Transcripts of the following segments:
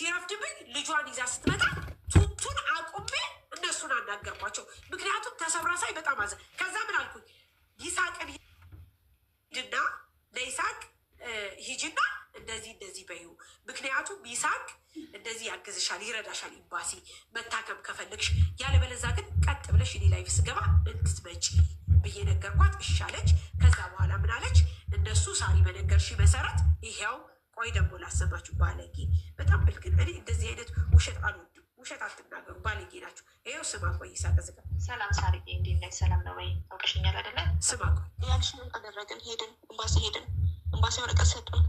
ሲረፍድብኝ ልጇን ይዛ ስትመጣ ቱቱን አቁሜ እነሱን አናገርኳቸው። ምክንያቱም ተሰብራ ሳይ በጣም አዘ ከዛ ምን አልኩኝ ይሳቅን ሂድና ለይሳቅ ሂጅና እንደዚህ በይሁ። ምክንያቱም ይሳቅ እንደዚህ ያግዝሻል፣ ይረዳሻል ኤምባሲ መታከም ከፈለግሽ፣ ያለበለዛ ግን ቀጥ ብለሽ እኔ ላይፍ ስገባ እንድትመጪ ብዬ ነገርኳት። እሺ አለች። ከዛ በኋላ ምን አለች? እነሱ ሳሪ በነገርሽ መሰረት ይሄው ቆይ ደግሞ ላሰማችሁ። ባለጌ በጣም ብልግን። እኔ እንደዚህ አይነት ውሸት አልወድም። ውሸት አትናገሩ፣ ባለጌ ናችሁ። ይሄው ስማ ቆይ ይሳቀዝጋ ሰላም ሳርዬ፣ እንዴት ነሽ? ሰላም ነው ወይ? አውቀሽኛል አይደለ? ስማ ቆይ ያልሽንን አደረግን። ሄድን ኤምባሲ ሄድን። ኤምባሲ ወረቀት ሰጡን።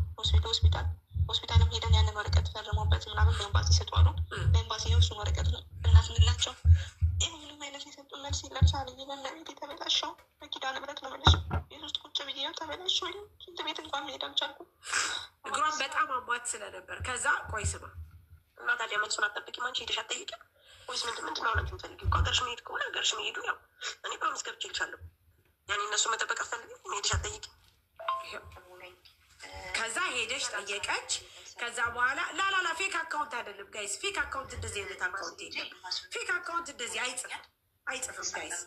ሆስፒታልም ሄደን ያንን ወረቀት ፈርሞበት ምናምን በኤምባሲ ሰጧሉ። በኤምባሲ የውሱን ወረቀት ነው እናትንላቸው። ይህ ምንም አይነት የሰጡን መልስ የለም። ሳርዬ በመቤት የተበላሸው በኪዳነ ምሕረት ነው የምልሽ። ቤት ውስጥ ቁጭ ብዬ ተበላሸው። ሽንት ቤት እንኳን መሄድ አልቻልኩም። እግሯን በጣም አሟት ስለነበር። ከዛ ቆይ ስማ እና ታዲያ መልሱን አትጠብቂም አንቺ? ሄደሽ አትጠይቂም ወይስ ምንድን ነው ለምትም ፈልጊ? ሀገርሽ መሄድ ከሆነ ሀገርሽ መሄዱ ያው እኔ ፕሮሚስ ገብቼ ይልቻለሁ። ያኔ እነሱ መጠበቅ አትፈልጊም? ሄደሽ አትጠይቂም? ከዛ ሄደሽ ጠየቀች። ከዛ በኋላ ላላላ ፌክ አካውንት አይደለም ጋይስ፣ ፌክ አካውንት እንደዚህ አይነት አካውንት የለም። ፌክ አካውንት እንደዚህ አይጽፍም ጋይስ።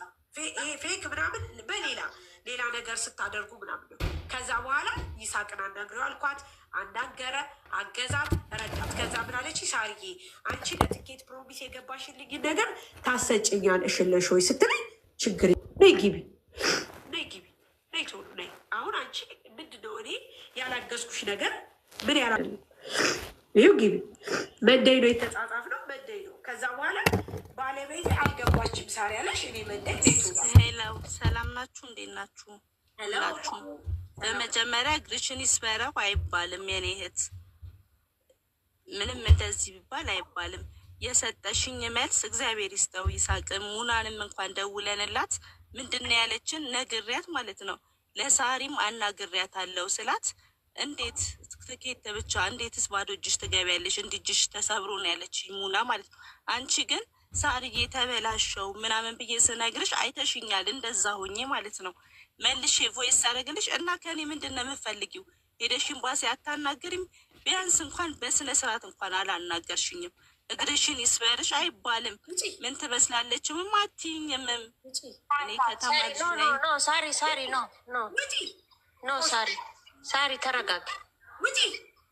ፌክ ምናምን በሌላ ነገር ስታደርጉ ምናምን ነው። ከዛ በኋላ ይሳቅን አናግረው አልኳት። አናገረ፣ አገዛት፣ ረዳት። ከዛ ምናለች ሳርዬ አንቺ ለትኬት ፕሮሚስ የገባሽልኝ ነገር ታሰጭኛለሽ ወይ ስትለኝ ችግር ነይ ግቢ ነይ ቶሎ ነይ። አሁን አንቺ ምንድን ነው እኔ ያላገዝኩሽ ነገር ምን ያላ ይሁ ግቢ መንደይ ነው የተጻጻፍ ነው መንደይ ነው። ከዛ በኋላ ባለቤት አልገባችም ሳሪ ያለሽ እኔ መንደይ ሄለው ሰላም ናችሁ? እንዴት ናችሁ? ላችሁ በመጀመሪያ እግርሽን ይስበረው አይባልም የኔ እህት፣ ምንም እንደዚህ ቢባል አይባልም። የሰጠሽኝ መልስ እግዚአብሔር ይስጠው። ይሳቅም ሙናንም እንኳን ደውለንላት ምንድን ነው ያለችን ነግሪያት ማለት ነው። ለሳሪም አናግሪያት አለው ስላት እንዴት ትኬት ብቻ እንዴትስ ባዶ እጅሽ ትገቢያለሽ? እንዲጅሽ ተሰብሮ ነው ያለችኝ ሙና ማለት ነው። አንቺ ግን ሳርዬ ተበላሸው ምናምን ብዬ ስነግርሽ አይተሽኛል፣ እንደዛ ሆኜ ማለት ነው። መልሼ ቮይስ አደረግልሽ እና ከኔ ምንድን ነው የምፈልጊው? ሄደሽ ኤምባሲ አታናግሪም? ቢያንስ እንኳን በስነ ስርዓት እንኳን አላናገርሽኝም። እግርሽን ይስበርሽ አይባልም። ምን ትመስላለችም አትይኝም። እኔ ከተማ ሳሪ ተረጋጊ።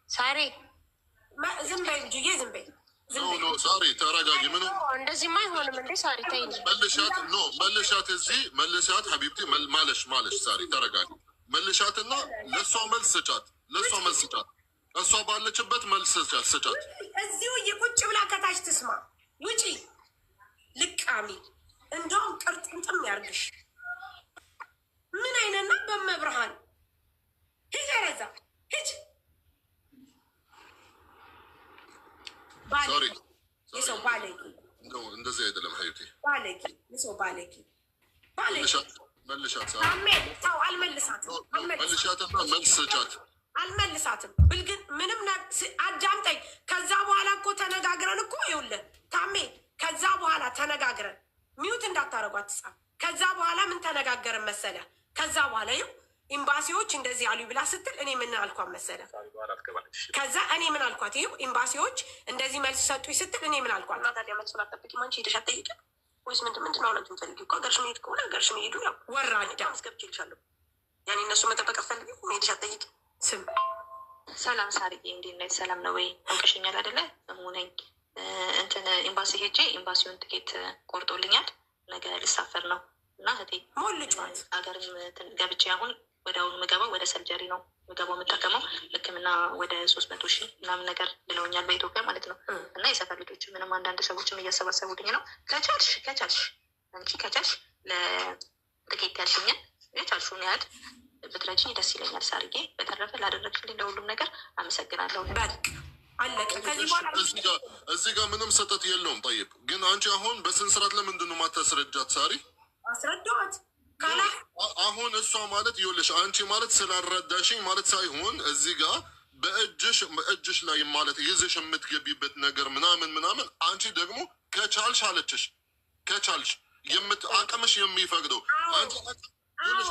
ሳሪ ዝም በይ ልጅዬ፣ ዝም በይ ሳሪ ተረጋጊ። ምን እንደዚህማ አይሆንም እንዴ ሳሪ ተይ እንጂ መልሻት እዚህ መልሻት ሀቢብቲ ማለሽ ሳሪ ተረጋጊ። መልሻትና ለእሷ መልስ ስጫት። እሷ ባለችበት መልስ ስጫት። እዚሁ የቁጭ ብላ ከታች ትስማ። ውጪ ልቃሚ እንደውም ቅርጥምጥም ያርግሽ። ምን አይነና በመብርሃን ሂጅ፣ ረዛ ሂጅ። የሰው ባለጌ እንደዚህ አይደለም ሀዩቴ፣ የሰው ባለጌ መልሻት። አልመልሳትም። መልሻትና መልስ ስጫት። አልመልሳትም ብል ግን ምንም አዳምጠኝ። ከዛ በኋላ እኮ ተነጋግረን እኮ ይኸውልህ ታሜ፣ ከዛ በኋላ ተነጋግረን ሚዩት እንዳታረጓት ትጻፍ። ከዛ በኋላ ምን ተነጋገርን መሰለ? ከዛ በኋላ ይኸው ኤምባሲዎች እንደዚህ አሉ ብላ ስትል እኔ ምን አልኳት መሰለ? ከዛ እኔ ምን አልኳት? ይኸው ኤምባሲዎች እንደዚህ መልስ ሰጡኝ ስትል እኔ ምን አልኳት? እና ታዲያ መልሱን አትጠብቂም አንቺ? ሄደሽ አትጠይቂም ወይስ ምንድን ነው ለምት የምትፈልጊው? ሀገርሽ መሄድ ከሆነ ሀገርሽ መሄዱ ያው ወራዳ ገብቼ ይልሻለሁ። ያኔ እነሱ መጠበቅ አትፈልጊም? ሄደሽ አትጠይቂም? ስም ሰላም ሳርዬ፣ እንዴት ነሽ? ሰላም ነው ወይ? አውቀሽኛል አይደለ? ነኝ እንትን ኤምባሲ ሄጄ ኤምባሲውን ትኬት ቆርጦልኛል። ነገ ልሳፈር ነው እና እህቴ ሞልጫት ሀገርም ገብቼ አሁን ወደ አሁኑ ምገባው ወደ ሰርጀሪ ነው ምገባው። የምጠቀመው ሕክምና ወደ 300,000 ምናምን ነገር ብለውኛል በኢትዮጵያ ማለት ነው። እና የሰፈር ልጆች ምንም አንዳንድ ሰዎችም እያሰባሰቡልኝ ነው። ከቻልሽ አንቺ ከቻልሽ ለትኬት ያልሽኛል የቻልሽውን ያህል ብትረጂኝ ደስ ይለኛል ሳርዬ። በተረፈ ላደረግሽልኝ ለሁሉም ነገር አመሰግናለሁ። በቃ አለቀ። እዚህ ጋር ምንም ሰጠት የለውም። ጠይብ ግን አንቺ አሁን በስነ ስርዓት ለምንድን ነው ማታስረጃት ሳሪ? አስረዳዋት አሁን እሷ ማለት ይኸውልሽ፣ አንቺ ማለት ስላልረዳሽኝ ማለት ሳይሆን እዚህ ጋር በእጅሽ ላይ ማለት ይዘሽ የምትገቢበት ነገር ምናምን አንቺ ደግሞ ከቻልሽ አለችሽ። ከቻልሽ አቅምሽ የሚፈቅደው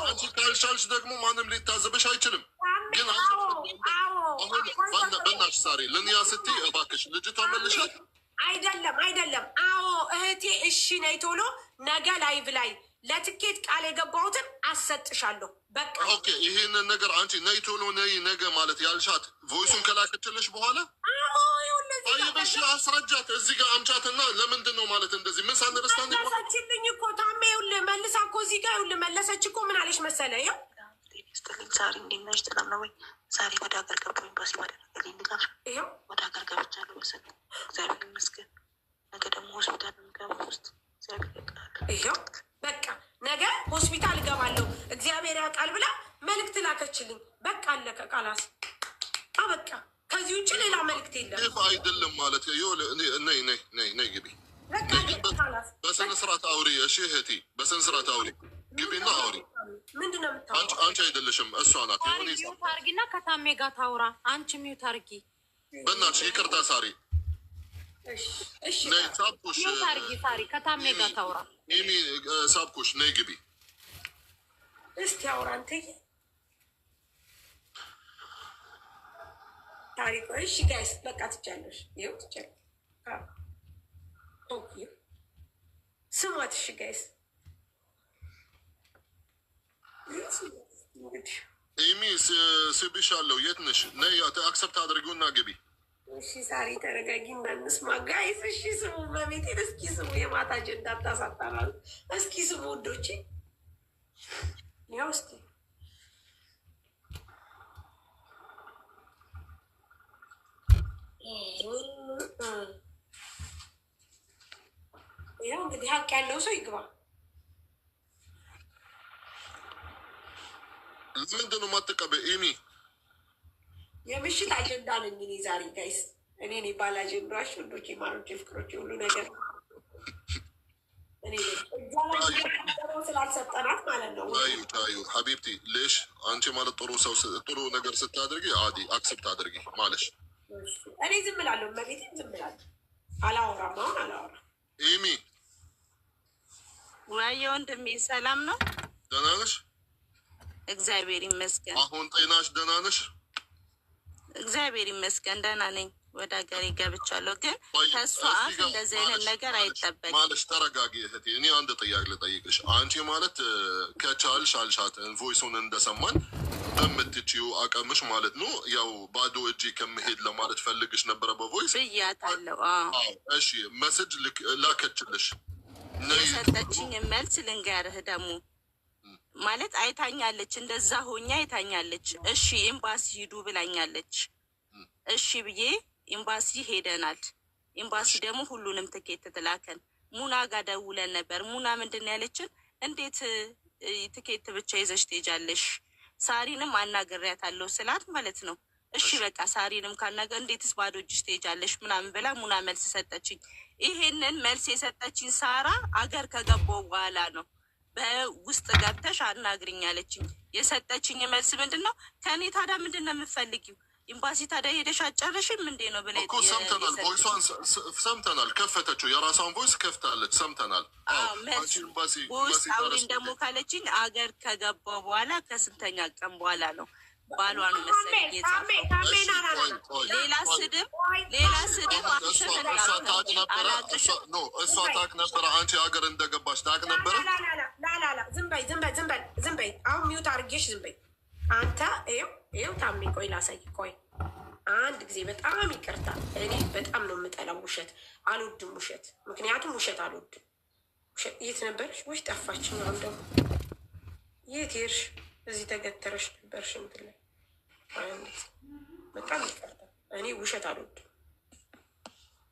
አንቺ ካልቻልሽ ደግሞ ማንም ሊታዘበሽ አይችልም። ታሜ ግን በናትሽ ሳሪ ልንያ ስትይ እባክሽ ልጅቷ መልሻት። አይደለም። አዎ እህቴ እሺ ነይ ቶሎ ነገ ላይቭ ላይ ለትኬት ቃል የገባሁትን አሰጥሻለሁ። በቃ ኦኬ። ይሄንን ነገር አንቺ ነይ ቶሎ ነይ ነገ ማለት ያልሻት ቮይሱን ከላከችልሽ በኋላ አይበሽ አስረጃት። እዚህ ጋር አምጫትና ለምንድን ነው ማለት እንደዚህ ምን ሳንደርስታንድ መለሰችልኝ እኮ ታሜ። ይኸውልህ መልሳ እኮ እዚህ ጋር ይኸውልህ መለሰች እኮ ምን አለሽ መሰለህ? ይኸው ዛሬ እንዴት ነሽ? ሰላም ነው ወይ? ዛሬ ወደ ሀገር ገባሁ። ኤምባሲ ማደረገልኝ ድጋፍ ይኸው ወደ ሀገር ገብቻለሁ መሰለኝ። እግዚአብሔር ይመስገን። ነገ ደግሞ ሆስፒታል ገባ ውስጥ እግዚአብሔር ያውቃል። ይኸው በቃ ነገ ሆስፒታል እገባለሁ እግዚአብሔር ያውቃል ብላ መልዕክት ላከችልኝ። በቃ አለቀ ቃላስ በቃ ከዚህ ውጭ ሌላ መልዕክት የለም። ይህ አይደለም ማለት ነይ ግቢ በስነ ስርዓት አውሪ። እሺ እህቴ በስነ ስርዓት አውሪ። ግቢና አውሪ። ምንድነው የምታወራው? አንቺ አይደለሽም እሷ ናት። ሚዩት አርጊና ከታሜ ጋር ታውራ። አንቺ ሚዩት አርጊ። በእናትሽ ይቅርታ ሳሪ። ነይ ሳብኩሽ። ሚዩት አርጊ ሳሪ። ከታሜ ጋር ታውራ። ሚሚ ሳብኩሽ። ነይ ግቢ እስቲ አውራ አንተ ታሪክ። እሺ ጋይስ በቃ ትቻለሽ። ይኸው ትቻለሽ። ኦኬ ስሟት። እሺ ጋይስ ኤሚ ስብሻለሁ። የት ነሽ? ነይ አክሰፕት አድርጊውና ግቢ። እሺ ሳሪ ተረጋጊ እና እንስማ ጋይስ። እሺ ስሙ፣ በቤቴን እስኪ ስሙ። የማታ አጀንዳ ታሳጣናል። እስኪ ስሙ ውዶቼ። ያው እስኪ ያው እንግዲህ ሀቅ ያለው ሰው ይግባ። ምንድን ነው የማትቀበይ ኤሚ? የምሽት አጀንዳ ነኝ እኔ ዛሬ ጋይስ። እኔ ባል አጀንዳሽ ወንዶች፣ ማሮች፣ ፍቅሮች ሁሉ ነገር ስላልሰጠናት ማለት ነው። ታዩ ሀቢብቲ ልሽ አንቺ ማለት ጥሩ ሰው ጥሩ ነገር ስታደርጊ አዲ አክሰፕት አድርጊ ማለሽ። እኔ ዝም እላለሁ፣ መቤቴን ዝም እላለሁ። አላወራም፣ አሁን አላወራም። ኤሚ ዋየ ወንድሜ ሰላም ነው? ደህና ነሽ? እግዚአብሔር ይመስገን። አሁን ጤናሽ ደህና ነሽ? እግዚአብሔር ይመስገን ደህና ነኝ። ወደ ሀገሬ ገብቻለሁ። ግን ከእሷ አፍ እንደዚህ አይነት ነገር አይጠበቅም። ማለሽ ተረጋጊ እህቴ። እኔ አንድ ጥያቄ ልጠይቅሽ። አንቺ ማለት ከቻልሽ አልሻት ቮይሱን እንደሰማን በምትችይው አቀምሽ ማለት ነው ያው ባዶ እጅ ከመሄድ ለማለት ፈልግሽ ነበረ በቮይስ ብያታለሁ። እሺ መስጅ ላከችልሽ። የሰጠችኝ መልስ ልንገርህ ደግሞ ማለት አይታኛለች፣ እንደዛ ሆኛ አይታኛለች። እሺ ኤምባሲ ሂዱ ብላኛለች። እሺ ብዬ ኤምባሲ ሄደናል። ኤምባሲ ደግሞ ሁሉንም ትኬት ትላከን። ሙና ጋር ደውለን ነበር። ሙና ምንድን ያለችን እንዴት ትኬት ብቻ ይዘሽ ትሄጃለሽ? ሳሪንም አናግሬያታለሁ ስላት ማለት ነው። እሺ በቃ ሳሪንም ካናገር እንዴትስ ባዶ እጅሽ ትሄጃለሽ ምናምን ብላ ሙና መልስ ሰጠችኝ። ይሄንን መልስ የሰጠችኝ ሳራ አገር ከገባሁ በኋላ ነው። በውስጥ ገብተሽ አናግሪኝ አለችኝ። የሰጠችኝ መልስ ምንድን ነው? ከእኔ ታዲያ ምንድን ነው የምፈልጊው? ኤምባሲ ታዲያ ሄደሽ አጨረሽም እንዴ ነው ብላ እኮ ሰምተናል። ቮይሷን ሰምተናል። ከፈተችው የራሷን ቮይስ ከፍታለች። ሰምተናል። ውስጥ አውሪን ደግሞ ካለችኝ አገር ከገባሁ በኋላ ከስንተኛ ቀን በኋላ ነው ባሏን መሰለኝ የጻፈው። ሌላ ስድብ እሷ ታውቅ ነበረ። አንቺ ሀገር እንደገባሽ ታውቅ ነበረ። ዝም በይ። አሁን ሚውት አድርጌሽ ዝም በይ አንተ። ይኸው ታሜ ቆይ ላሳይ። ቆይ አንድ ጊዜ በጣም ይቅርታ። እኔ በጣም ነው የምጠላው ውሸት። አልወድም ውሸት፣ ምክንያቱም ውሸት አልወድም። የት ነበርሽ? ውሽ ጠፋችኝ። አሁን ደግሞ የት ሄድሽ? እዚህ ተገተረሽ ነበርሽ እንትን ላይ። በጣም ይቅርታ። እኔ ውሸት አልወድም።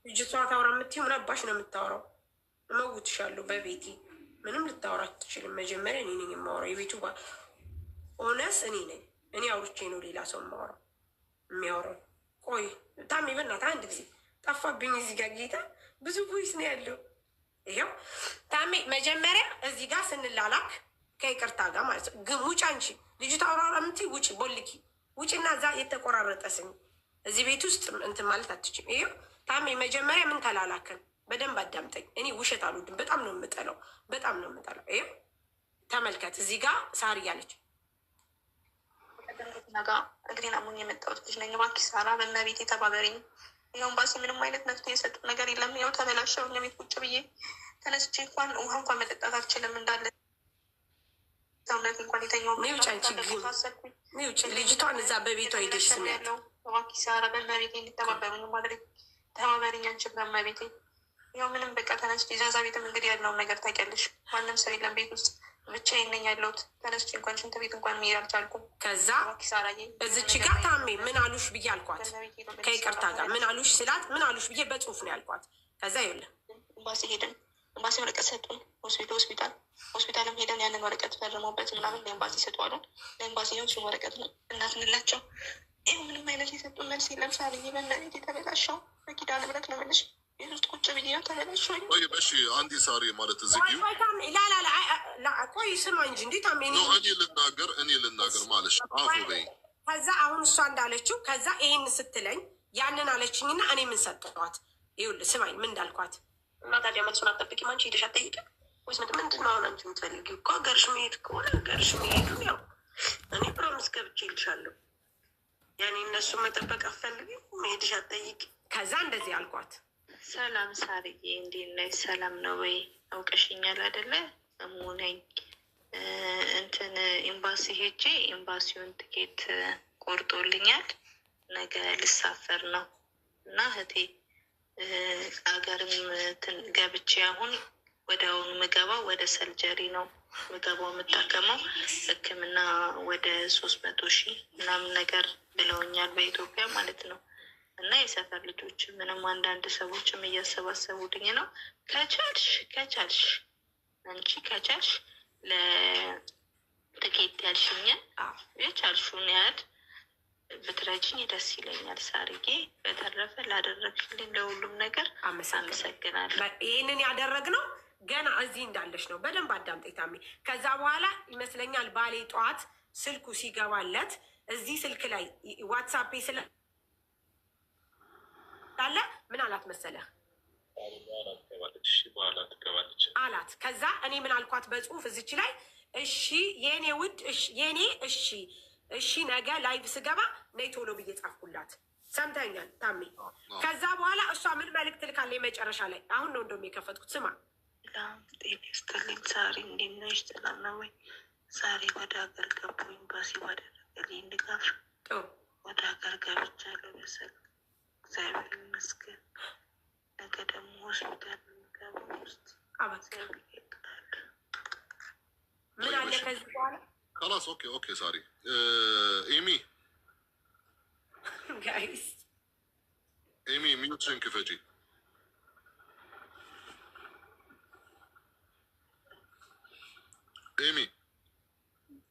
ልጅቷ ታውራ የምትይው ምናባሽ ነው የምታወራው? እመውትሻለሁ በቤቴ። ምንም ልታወራ አትችልም። መጀመሪያ እኔ ነኝ የማወራው። የቤቱ ኦነስ እኔ ነኝ። እኔ አውርቼ ነው ሌላ ሰው የማወራው የሚያወራው። ቆይ ታሜ በእናትህ አንድ ጊዜ ጠፋብኝ። እዚህ ጋር ጌታ ብዙ ቮይስ ነው ያለው። ይኸው ታሜ መጀመሪያ እዚህ ጋር ስንላላክ ከይቅርታ ጋር ማለት ነው። ግን ውጭ አንቺ ልጅቷ አውራራ የምትይ ውጭ ቦልኪ ውጭና እዛ የተቆራረጠ ስኝ እዚህ ቤት ውስጥ እንትን ማለት አትችም። ይኸው ታሜ መጀመሪያ ምን ተላላከን? በደንብ አዳምጠኝ። እኔ ውሸት አልወድም። በጣም ነው የምጠላው። በጣም ነው የምጠላው። ይኸው ተመልከት። እዚህ ጋር ሳር እያለች ነጋ እግሬን አሞኝ የመጣሁት ልጅ ነኝ። እባክሽ ሳራ በእመቤቴ ተባበሪኝ። ያው ኤምባሲ ምንም አይነት መፍትሄ የሰጡ ነገር የለም። ያው ተበላሸው ቤት ቁጭ ብዬ ተነስቼ እንኳን ውሃ እንኳን መጠጣት አልችልም። እንዳለ ሰውነት እንኳን የተኛው ልጅቷን እዛ በቤቷ ሄደሽ ስም ያለው እባክሽ ሳራ በእመቤቴ እንድተባበሩኝ ማድረግ ተባበሪኝ። አንቺ በእመቤቴ ያው ምንም በቃ ተነስቼ ዛዛ ቤትም እንግዲህ ያለውን ነገር ታውቂያለሽ። ማንም ሰው የለም ቤት ውስጥ ብቻዬን ነኝ ያለሁት። ተነስቼ እንኳን ሽንት ቤት እንኳን መሄድ አልቻልኩም። ከዛ እዚች ጋር ታሜ ምን አሉሽ ብዬ አልኳት፣ ከይቅርታ ጋር ምን አሉሽ ስላት ምን አሉሽ ብዬ በጽሁፍ ነው ያልኳት። ከዛ ይኸውልህ ኤምባሲ ሄድን፣ ኤምባሲ ወረቀት ሰጡን። ሆስፒታልም ሄደን ያንን ወረቀት ፈርመውበት ምናምን ለኤምባሲ ሰጧሉን። ለኤምባሲ ነው እሱን ወረቀት ነው እናትንላቸው። ይህ ምንም አይነት የሰጡን መልስ የለም። ሳርዬ በእናት የተበላሸው በኪዳነ ምሕረት ነው የምልሽ ቤት ውስጥ ቁጭ ብዬ ተበላሸው። እሺ አንዲ ሳሪ ማለት እዚህ ቆይ ስማ እንጂ እንዴት እኔ ልናገር ማለሽ አፉ በይ። ከዛ አሁን እሷ እንዳለችው ከዛ ይሄን ስትለኝ ያንን አለችኝና እኔ ምን ሰጠኋት? ይኸውልህ ስማኝ ምን እንዳልኳት እና ታዲያ መልሱን አትጠብቂም አንቺ ሄደሽ አትጠይቂም ወይስ ምንድን ነው አሁን አንቺ የምትፈልጊው? እኮ ሀገርሽ መሄድ ከሆነ ሀገርሽ መሄዱ ያው እኔ ፕሮሚስ ገብቼ ይልሻለሁ። ያኔ እነሱ መጠበቅ አትፈልጊም መሄድሽ አትጠይቂ። ከዛ እንደዚህ አልኳት። ሰላም ሳርዬ እንዴት ነሽ? ሰላም ነው ወይ? አውቀሽኛል አይደለ? ሙነኝ እንትን ኤምባሲ ሄጄ ኤምባሲውን ትኬት ቆርጦልኛል። ነገ ልሳፈር ነው እና እህቴ አገርም ገብቼ አሁን ወደ አሁኑ ምገባው ወደ ሰልጀሪ ነው ምገባው የምጠቀመው ሕክምና ወደ 300,000 ምናምን ነገር ብለውኛል በኢትዮጵያ ማለት ነው። እና የሰፈር ልጆች ምንም አንዳንድ ሰዎችም እያሰባሰቡልኝ ነው። ከቻልሽ አንቺ ከቻልሽ ለትኬት ያልሽኛል የቻልሽውን ያህል ብትረጅኝ ደስ ይለኛል ሳርዬ። በተረፈ ላደረግሽልኝ ለሁሉም ነገር አመሰግናለሁ። ይህንን ያደረግነው ገና እዚህ እንዳለች ነው። በደንብ አዳምጠኝ ታሜ። ከዛ በኋላ ይመስለኛል ባሌ ጠዋት ስልኩ ሲገባለት እዚህ ስልክ ላይ ዋትሳፕ ስላለ ምን አላት መሰለህ አላት። ከዛ እኔ ምን አልኳት በጽሁፍ እዚች ላይ እሺ የኔ ውድ የኔ እሺ ነገ ላይቭ ስገባ ነይ ቶሎ ብዬ ጻፍኩላት። ሰምተኛል ታሜ። ከዛ በኋላ እሷ ምን መልዕክት ልካለች መጨረሻ ላይ አሁን ነው እንደውም የከፈትኩት። ስማ ጤና ዛሬ እንዴት ነሽ? ሰላም ነው ወይ? ዛሬ ወደ ሀገር ገቡ ኤምባሲ ባደረገልኝ ድጋፍ ወደ ሀገር ገብቻለሁ መሰል እግዚአብሔር ይመስገን። ነገ ደግሞ ሆስፒታል ገባ ውስጥ ምን አለ ከዚህ በኋላ خلاص اوكي ساري ايمي ጋይስ ايمي ميوتشن كفاجي ايمي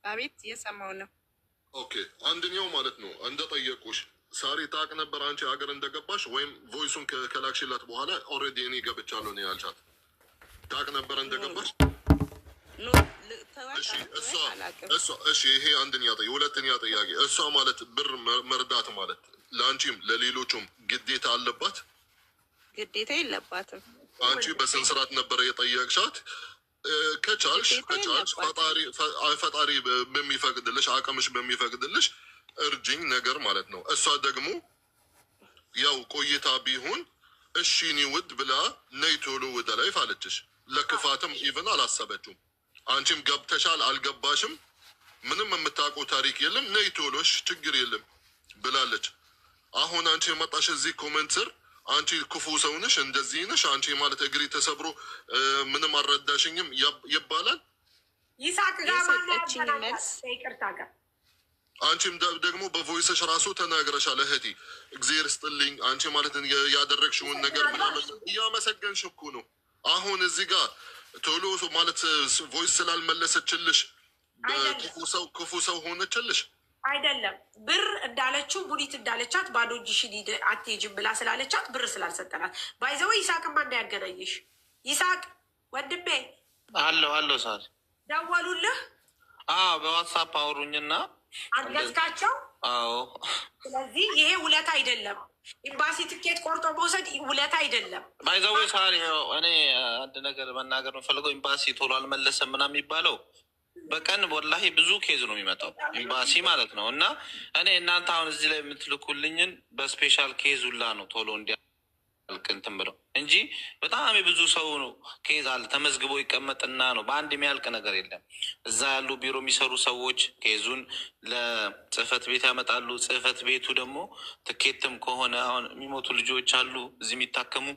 አቤት እየሰማሁ ነው። ኦኬ አንደኛው ማለት ነው እንደጠየቁሽ ሳሪ ታውቅ ነበር አንቺ ሀገር እንደገባሽ ወይም ቮይሱን ከላክሽላት በኋላ ኦልሬዲ እኔ ገብቻለሁ ነው ያልሻት? ታውቅ ነበር እንደገባሽ? እሺ ይሄ አንደኛ ጥያቄ። ሁለተኛ ጥያቄ እሷ ማለት ብር መርዳት ማለት ለአንቺም ለሌሎቹም ግዴታ አለባት? ግዴታ የለባትም። አንቺ በስንት ስርዓት ነበረ የጠየቅሻት? ከቻልሽ ፈጣሪ በሚፈቅድልሽ አቅምሽ በሚፈቅድልሽ እርጅኝ ነገር ማለት ነው። እሷ ደግሞ ያው ቆይታ ቢሆን እሺ እኔ ውድ ብላ ነይ ቶሎ ወደ ላይፍ አለችሽ። ለክፋትም ኢቭን አላሰበችውም። አንቺም ገብተሻል አልገባሽም ምንም የምታውቀው ታሪክ የለም ነይ ቶሎሽ ችግር የለም ብላለች። አሁን አንቺ የመጣሽ እዚህ ኮመንት ስር አንቺ ክፉ ሰው ነሽ እንደዚህ ነሽ አንቺ ማለት እግሪ ተሰብሮ ምንም አልረዳሽኝም ይባላል። ይሳቅ ጋር መልስ ይቅርታ ጋር አንቺም ደግሞ በቮይስሽ ራሱ ተናግረሻል። እህቴ እግዚአብሔር ይስጥልኝ አንቺ ማለት ያደረግሽውን ነገር ምናምን እያመሰገንሽ እኮ ነው። አሁን እዚህ ጋር ቶሎ ማለት ቮይስ ስላልመለሰችልሽ ክፉ ሰው ሆነችልሽ አይደለም። ብር እንዳለችው ቡዲት እንዳለቻት ባዶ እጅሽን አትሄጂም ብላ ስላለቻት ብር ስላልሰጠናት ባይዘው ይሳቅማ እንዳያገናኝሽ። ይሳቅ ወንድሜ አለው ሳል ደወሉልህ? በዋትሳፕ አውሩኝና አገዝካቸው? አዎ። ስለዚህ ይሄ ውለታ አይደለም። ኤምባሲ ትኬት ቆርጦ መውሰድ ውለታ አይደለም። ባይዘዌ ሳሪ እኔ አንድ ነገር መናገር የምፈልገው ኤምባሲ ቶሎ አልመለሰም ምናምን የሚባለው በቀን ወላሂ ብዙ ኬዝ ነው የሚመጣው ኤምባሲ ማለት ነው። እና እኔ እናንተ አሁን እዚህ ላይ የምትልኩልኝን በስፔሻል ኬዝ ሁላ ነው ቶሎ እንዲያልቅ እንትን ብለው እንጂ በጣም የብዙ ሰው ነው ኬዝ አለ ተመዝግቦ ይቀመጥና ነው በአንድ የሚያልቅ ነገር የለም። እዛ ያሉ ቢሮ የሚሰሩ ሰዎች ኬዙን ለጽህፈት ቤት ያመጣሉ። ጽህፈት ቤቱ ደግሞ ትኬትም ከሆነ አሁን የሚሞቱ ልጆች አሉ እዚህ የሚታከሙ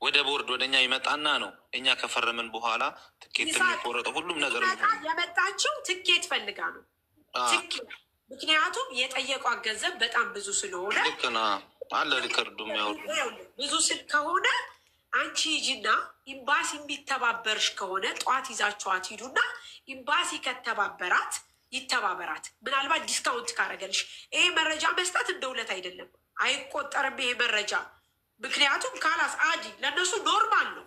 ወደ ቦርድ ወደ እኛ ይመጣና ነው እኛ ከፈረምን በኋላ ትኬት የሚቆረጠው ሁሉም ነገር የመጣችው ትኬት ፈልጋ ነው። ምክንያቱም የጠየቋት ገንዘብ በጣም ብዙ ስለሆነ ልክ ና አለ ሪከርዱ የሚያወሩ ብዙ ስል ከሆነ አንቺ ሂጂና ኤምባሲ የሚተባበርሽ ከሆነ ጠዋት ይዛችኋት ሂዱና ኤምባሲ ከተባበራት ይተባበራት። ምናልባት ዲስካውንት ካረገልሽ ይሄ መረጃ መስጠት እንደ ውለት አይደለም፣ አይቆጠርም ይሄ መረጃ። ምክንያቱም ካላስ አዲ ለእነሱ ኖርማል ነው።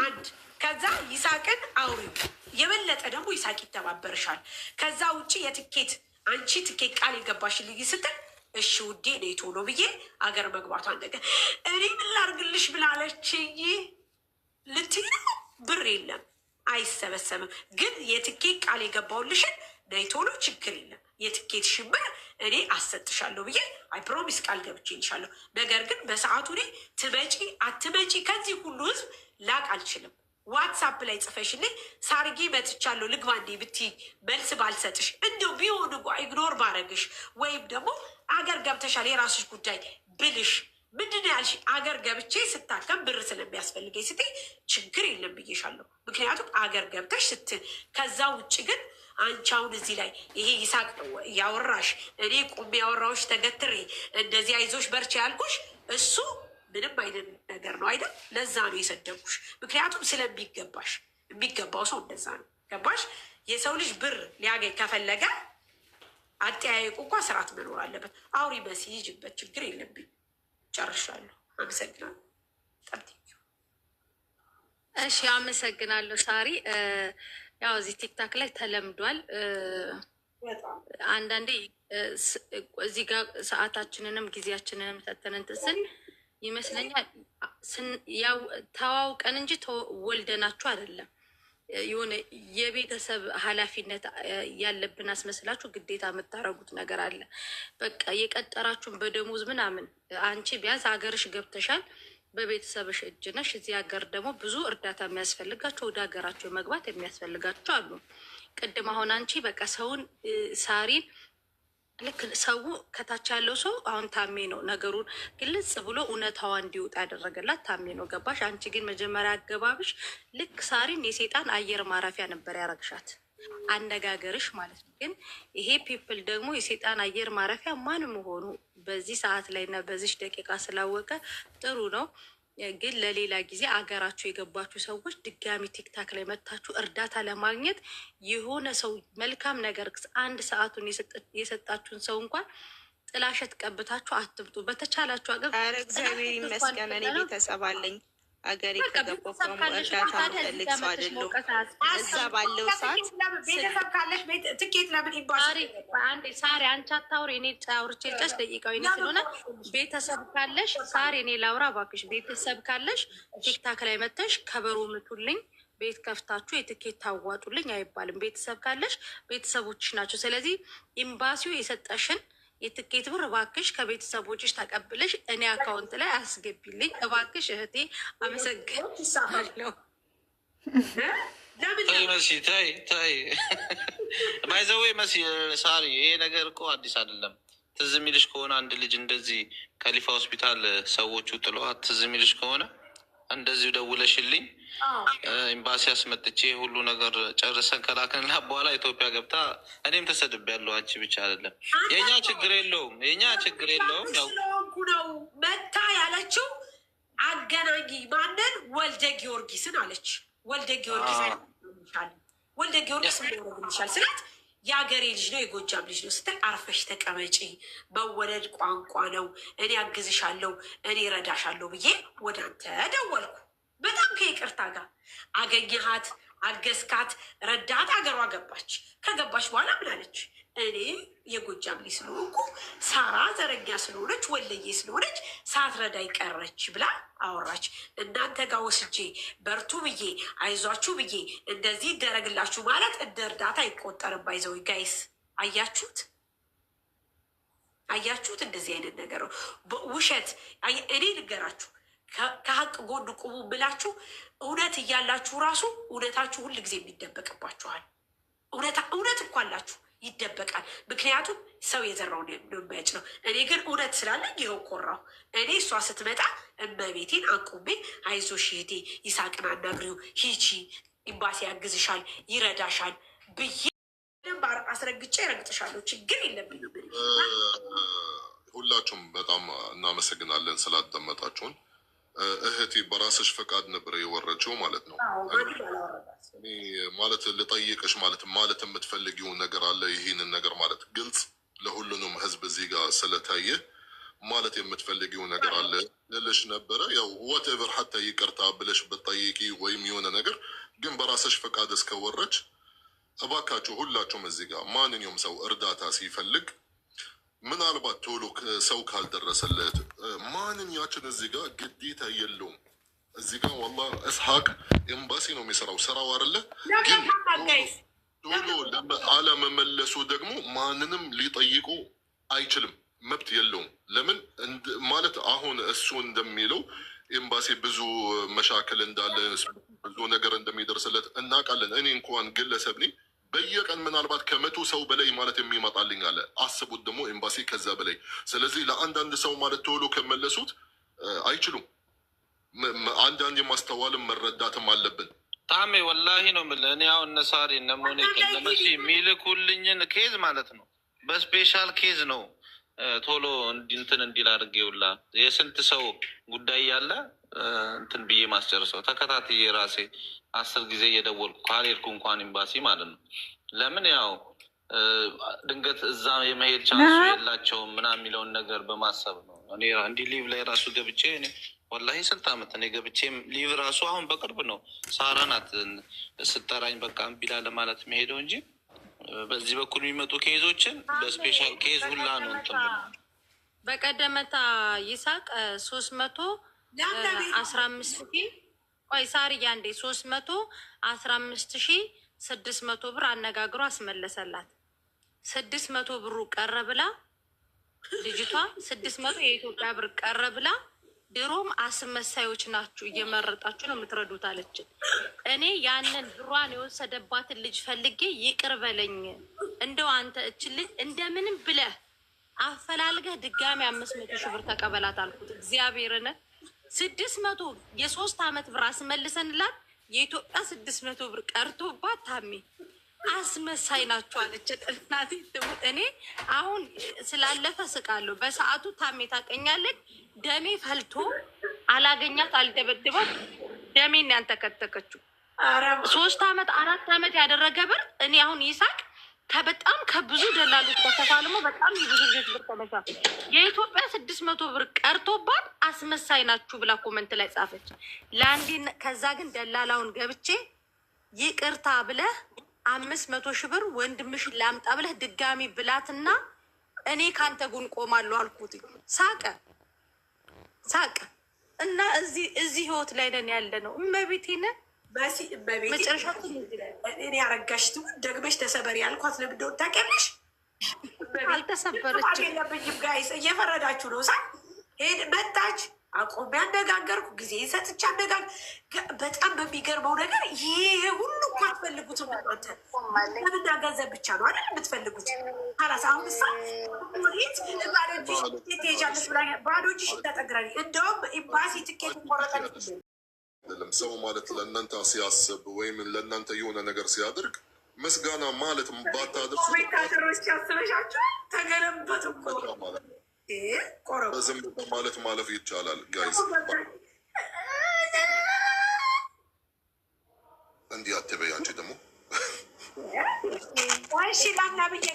አንድ ከዛ ይሳቅን አውሪው፣ የበለጠ ደግሞ ይሳቅ ይተባበርሻል። ከዛ ውጭ የትኬት አንቺ ትኬት ቃል የገባሽልኝ ስትል እሺ ውዴ ነይ ቶሎ ብዬ አገር መግባቷን ነገር እኔ ምን ላድርግልሽ ብላለችኝ ልትይ ብር የለም አይሰበሰብም። ግን የትኬት ቃል የገባውልሽን ነይ ቶሎ ችግር የለም የትኬት ሽብር እኔ አሰጥሻለሁ ብዬ አይ ፕሮሚስ ቃል ገብቼልሻለሁ። ነገር ግን በሰዓቱ እኔ ትመጪ አትመጪ ከዚህ ሁሉ ህዝብ ላቅ አልችልም። ዋትሳፕ ላይ ጽፈሽልኝ ሳርጌ መጥቻለሁ ልግባ እንዴ ብትይ መልስ ባልሰጥሽ እንደው ቢሆን እንኳ ኢግኖር ባረግሽ ወይም ደግሞ አገር ገብተሻል የራስሽ ጉዳይ ብልሽ ምንድን ነው ያልሽ? አገር ገብቼ ስታከም ብር ስለሚያስፈልገኝ ስትይ ችግር የለም ብዬሻለሁ። ምክንያቱም አገር ገብተሽ ከዛ ውጭ ግን አንቺ አሁን እዚህ ላይ ይሄ ይሳቅ ያወራሽ እኔ ቁሜ ያወራዎች ተገትሬ እንደዚህ አይዞሽ በርቻ ያልኩሽ እሱ ምንም አይነት ነገር ነው አይደል? ለዛ ነው የሰደጉሽ። ምክንያቱም ስለሚገባሽ የሚገባው ሰው እንደዛ ነው። ገባሽ? የሰው ልጅ ብር ሊያገኝ ከፈለገ አጠያየቁ እንኳ ስርዓት መኖር አለበት። አውሪ መሲ ይጅበት ችግር የለብኝ። ጨርሻለሁ። አመሰግናለሁ። እሺ አመሰግናለሁ ሳሪ። ያው እዚህ ቲክታክ ላይ ተለምዷል። አንዳንዴ እዚህ ጋር ሰዓታችንንም ጊዜያችንንም ሰተንን ስል ይመስለኛል ያው ተዋውቀን እንጂ ወልደናችሁ አይደለም። የሆነ የቤተሰብ ኃላፊነት ያለብን አስመስላችሁ ግዴታ የምታረጉት ነገር አለ። በቃ የቀጠራችሁን በደሞዝ ምናምን አንቺ ቢያንስ ሀገርሽ ገብተሻል፣ በቤተሰብሽ እጅ ነሽ። እዚህ ሀገር ደግሞ ብዙ እርዳታ የሚያስፈልጋቸው ወደ ሀገራቸው መግባት የሚያስፈልጋቸው አሉ። ቅድም አሁን አንቺ በቃ ሰውን ሳሪን ልክ ሰው ከታች ያለው ሰው አሁን ታሜ ነው ነገሩን ግልጽ ብሎ እውነታዋ እንዲወጣ ያደረገላት ታሜ ነው። ገባሽ? አንቺ ግን መጀመሪያ አገባብሽ ልክ ሳሪን የሴጣን አየር ማረፊያ ነበር ያረግሻት አነጋገርሽ ማለት ነው። ግን ይሄ ፒፕል ደግሞ የሴጣን አየር ማረፊያ ማን መሆኑ በዚህ ሰዓት ላይ እና በዚህ ደቂቃ ስላወቀ ጥሩ ነው። ግን ለሌላ ጊዜ አገራችሁ የገባችሁ ሰዎች ድጋሚ ቲክታክ ላይ መታችሁ እርዳታ ለማግኘት የሆነ ሰው መልካም ነገር አንድ ሰዓቱን የሰጣችሁን ሰው እንኳን ጥላሸት ቀብታችሁ አትምጡ። በተቻላችሁ አገር እግዚአብሔር ይመስገን እኔ ቤተሰብ አለኝ። አገሬ ከገባሁ እርዳታ ፈልግ ሰው አይደለሁ። እዛ ባለው ሰዓት ቤተሰብ ካለሽ ትኬት ለምን ይባላል? አንዴ ሳሪ አንቺ አታውሪ፣ እኔ አውርቼ ልጨርስ ደቂቃዊ ስለሆነ ቤተሰብ ካለሽ ሳሪ እኔ ላውራ እባክሽ። ቤተሰብ ካለሽ ቲክታክ ላይ መተሽ ከበሮ ምቱልኝ፣ ቤት ከፍታችሁ የትኬት ታዋጡልኝ አይባልም። ቤተሰብ ካለሽ ቤተሰቦችሽ ናቸው። ስለዚህ ኤምባሲው የሰጠሽን የትኬት ብር እባክሽ ከቤተሰቦችሽ ተቀብለሽ እኔ አካውንት ላይ አስገቢልኝ እባክሽ እህቴ። አመሰግናለሁ። መሲ ታይ ታይ ባይዘዌ መሲ ሳሪ ይሄ ነገር እኮ አዲስ አይደለም። ትዝ የሚልሽ ከሆነ አንድ ልጅ እንደዚህ ከሊፋ ሆስፒታል ሰዎቹ ጥለዋት ትዝ የሚልሽ ከሆነ እንደዚሁ ደውለሽልኝ ኤምባሲ አስመጥቼ ሁሉ ነገር ጨርሰን ከላክንና በኋላ ኢትዮጵያ ገብታ እኔም ተሰድቤያለሁ። አንቺ ብቻ አይደለም የእኛ ችግር የለውም የእኛ ችግር የለውም። ያው ነው መታ ያለችው አገናኝ ማንን ወልደ ጊዮርጊስን አለች። ወልደ ጊዮርጊስ ወልደ ጊዮርጊስ ይሻል ስላት የሀገሬ ልጅ ነው የጎጃም ልጅ ነው ስትል አርፈሽ ተቀመጪ፣ መወለድ ቋንቋ ነው፣ እኔ አግዝሻለሁ፣ እኔ ረዳሻለሁ ብዬ ወደ አንተ ደወልኩ። በጣም ከይቅርታ ጋር አገኘሃት፣ አገዝካት፣ ረዳት፣ አገሯ ገባች። ከገባች በኋላ ምን አለች? እኔ የጎጃም ልጅ ስለሆንኩ ሳራ ዘረኛ ስለሆነች ወለዬ ስለሆነች ሳትረዳኝ ቀረች ብላ አወራች። እናንተ ጋር ወስጄ በርቱ ብዬ አይዟችሁ ብዬ እንደዚህ ይደረግላችሁ ማለት እንደ እርዳታ አይቆጠርም። ባይዘው ጋይስ አያችሁት? አያችሁት? እንደዚህ አይነት ነገር ነው ውሸት። እኔ ልንገራችሁ ከሀቅ ጎን ቁሙ ብላችሁ እውነት እያላችሁ ራሱ እውነታችሁ ሁል ጊዜ የሚደበቅባችኋል። እውነት እኮ አላችሁ ይደበቃል። ምክንያቱም ሰው የዘራውን የሚያጭ ነው። እኔ ግን እውነት ስላለኝ ይኸው ኮራሁ። እኔ እሷ ስትመጣ እመቤቴን አንቁሜ አይዞሽ እህቴ ይሳቅን አናግሪው ሂቺ ኤምባሲ ያግዝሻል ይረዳሻል ብዬ አስረግጬ ረግጥሻለሁ። ችግር የለብኝም። ሁላችሁም በጣም እናመሰግናለን ስላዳመጣችሁን። እህቴ በራስሽ ፈቃድ ነበር የወረችው ማለት ነው። እኔ ማለት ልጠይቅሽ ማለት የምትፈልጊው ነገር አለ። ይህንን ነገር ማለት ግልጽ ለሁሉንም ህዝብ እዚህ ጋር ስለታየ ማለት የምትፈልጊው ነገር አለ ልልሽ ነበረ። ያው ወትኤቨር ሀታ ይቅርታ ብለሽ ብትጠይቂ ወይም የሆነ ነገር ግን በራስሽ ፈቃድ እስከወረች እባካችሁ ሁላችሁም እዚህ ጋር ማንኛውም ሰው እርዳታ ሲፈልግ ምናልባት ቶሎ ሰው ካልደረሰለት ማንኛችን እዚህ ጋር ግዴታ የለውም። እዚህ ጋር ዋላ እስሐቅ ኤምባሲ ነው የሚሰራው ስራው አይደለ? ግን ቶሎ አለመመለሱ ደግሞ ማንንም ሊጠይቁ አይችልም፣ መብት የለውም። ለምን ማለት አሁን እሱ እንደሚለው ኤምባሲ ብዙ መሻክል እንዳለ ብዙ ነገር እንደሚደርስለት እናውቃለን። እኔ እንኳን ግለሰብ ነኝ በየቀን ምናልባት ከ100 ሰው በላይ ማለት የሚመጣልኝ አለ። አስቡት ደግሞ ኤምባሲ ከዛ በላይ። ስለዚህ ለአንዳንድ ሰው ማለት ቶሎ ከመለሱት አይችሉም። አንዳንድ የማስተዋልም መረዳትም አለብን። ታሜ ወላሂ ነው የምልህ። እኔ አሁን እነ ሳሪ እነ ሞኒክ እነ መሲ የሚልኩልኝን ኬዝ ማለት ነው በስፔሻል ኬዝ ነው ቶሎ እንትን እንዲል አድርጌውላ የስንት ሰው ጉዳይ ያለ እንትን ብዬ ማስጨርሰው ተከታትዬ ራሴ 10 ጊዜ እየደወልኩ ካልሄድኩ እንኳን ኤምባሲ ማለት ነው። ለምን ያው ድንገት እዛ የመሄድ ቻንሱ የላቸውም ምናምን የሚለውን ነገር በማሰብ ነው። እኔ እንዲህ ሊቭ ላይ ራሱ ገብቼ እኔ ወላሂ ስንት ዓመት እኔ ገብቼ ሊቭ ራሱ አሁን በቅርብ ነው ሳራ ናት ስጠራኝ በቃ እምቢ ለማለት የሚሄደው እንጂ በዚህ በኩል የሚመጡ ኬዞችን በስፔሻል ኬዝ ሁላ ነው እንትን በቀደመታ ይሳቅ 315,000 ቆይ ሳርያ እንዴ 315,600 ብር አነጋግሮ አስመለሰላት። 600 ብሩ ቀረ ብላ ልጅቷ 600 የኢትዮጵያ ብር ቀረ ብላ ድሮም አስመሳዮች ናችሁ እየመረጣችሁ ነው የምትረዱት አለች። እኔ ያንን ብሯን የወሰደባትን ልጅ ፈልጌ ይቅር በለኝ እንደው አንተ እች ልጅ እንደምንም ብለህ አፈላልገህ ድጋሚ 500,000 ብር ተቀበላት አልኩት። እግዚአብሔርን 600 የ3 ዓመት ብር አስመልሰንላት የኢትዮጵያ 600 ብር ቀርቶባት ታሜ አስመሳይ ናችሁ አለች። እናቴ እኔ አሁን ስላለፈ ስቃለሁ። በሰዓቱ ታሜ ታቀኛለች። ደሜ ፈልቶ አላገኛት አልደበድባት ደሜን ያንተከተከችው 3 ዓመት 4 ዓመት ያደረገ ብር እኔ አሁን ይሳቅ ከበጣም ከብዙ ደላሎች ተፋልሞ በጣም የብዙ ልጆች ብር ተመሳ የኢትዮጵያ 600 ብር ቀርቶባት አስመሳይ ናችሁ ብላ ኮመንት ላይ ጻፈች። ለአንዴ ከዛ ግን ደላላውን ገብቼ ይቅርታ ብለህ 500,000 ብር ወንድምሽን ላምጣ ብለህ ድጋሚ ብላትና እኔ ካንተ ጎን ቆማለሁ አልኩት። ሳቀ እና እዚህ ህይወት ላይ ነን ያለ ነው። እመቤቴን መጨረሻችን እኔ ያረጋሽ ትሁን ደግመሽ ተሰበሪ ያልኳት ለምንድነው ታውቂያለሽ? አልተሰበረችም። የለብኝም ጋይስ እየፈረዳችሁ ነው። ሄድ መጣች አቆም ያነጋገርኩ ጊዜ ሰጥቻ በጣም በሚገርመው ነገር ይሄ ሁሉ እኮ አትፈልጉትም። እናንተ ለምና ገንዘብ ብቻ ነው አይደል የምትፈልጉት? ካላስ አሁን ሳ ሞሪት ባዶጅሽ ትሄጃለሽ ብላ ባዶጅሽ ተጠግረኒ እንደውም ኤምባሲ ትኬት ቆረጠልኝ። ሰው ማለት ለእናንተ ሲያስብ ወይም ለእናንተ የሆነ ነገር ሲያደርግ ምስጋና ማለት ባታደርሱ ኮሜንታተሮች ያስበሻቸው ተገለበጡ እኮ ዝም ማለት ማለፍ ይቻላል። ጋይዝ እንዲህ አትበይ አንቺ ደግሞ ወይ ላና ብዬ